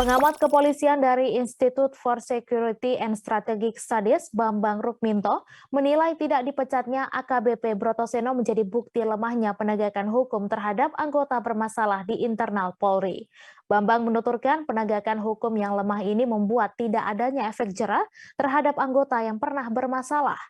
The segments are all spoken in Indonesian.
Pengamat kepolisian dari Institute for Security and Strategic Studies, Bambang Rukminto, menilai tidak dipecatnya AKBP Brotoseno menjadi bukti lemahnya penegakan hukum terhadap anggota bermasalah di internal Polri. Bambang menuturkan penegakan hukum yang lemah ini membuat tidak adanya efek jera terhadap anggota yang pernah bermasalah.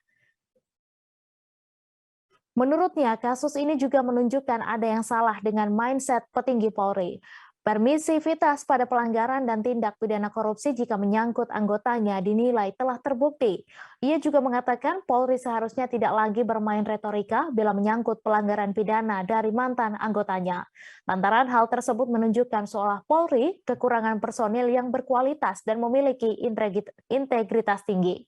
Menurutnya, kasus ini juga menunjukkan ada yang salah dengan mindset petinggi Polri. Permisivitas pada pelanggaran dan tindak pidana korupsi jika menyangkut anggotanya dinilai telah terbukti. Ia juga mengatakan Polri seharusnya tidak lagi bermain retorika bila menyangkut pelanggaran pidana dari mantan anggotanya. Lantaran hal tersebut menunjukkan seolah Polri kekurangan personil yang berkualitas dan memiliki integritas tinggi.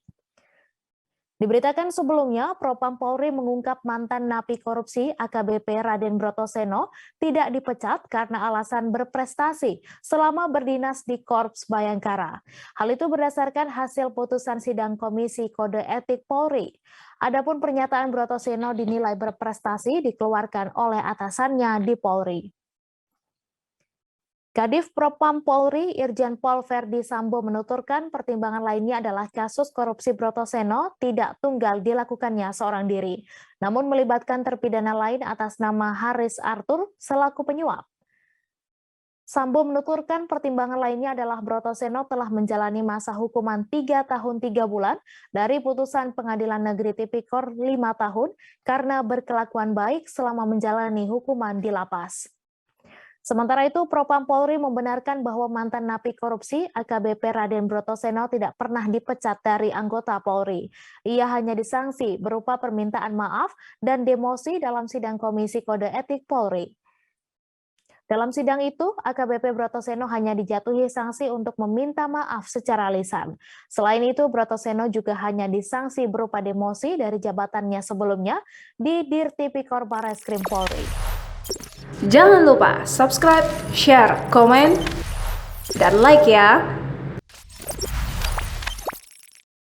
Diberitakan sebelumnya, Propam Polri mengungkap mantan napi korupsi AKBP Raden Brotoseno tidak dipecat karena alasan berprestasi selama berdinas di Korps Bayangkara. Hal itu berdasarkan hasil putusan sidang Komisi Kode Etik Polri. Adapun pernyataan Brotoseno dinilai berprestasi dikeluarkan oleh atasannya di Polri. Kadif Propam Polri Irjen Pol Verdi Sambo menuturkan pertimbangan lainnya adalah kasus korupsi Brotoseno tidak tunggal dilakukannya seorang diri, namun melibatkan terpidana lain atas nama Haris Arthur selaku penyuap. Sambo menuturkan pertimbangan lainnya adalah Brotoseno telah menjalani masa hukuman 3 tahun 3 bulan dari putusan Pengadilan Negeri Tipikor 5 tahun karena berkelakuan baik selama menjalani hukuman di lapas. Sementara itu, Propam Polri membenarkan bahwa mantan napi korupsi AKBP Raden Brotoseno tidak pernah dipecat dari anggota Polri. Ia hanya disanksi berupa permintaan maaf dan demosi dalam sidang Komisi Kode Etik Polri. Dalam sidang itu, AKBP Brotoseno hanya dijatuhi sanksi untuk meminta maaf secara lisan. Selain itu, Brotoseno juga hanya disanksi berupa demosi dari jabatannya sebelumnya di Dirtipikor Barreskrim Polri. Jangan lupa subscribe, share, komen, dan like ya!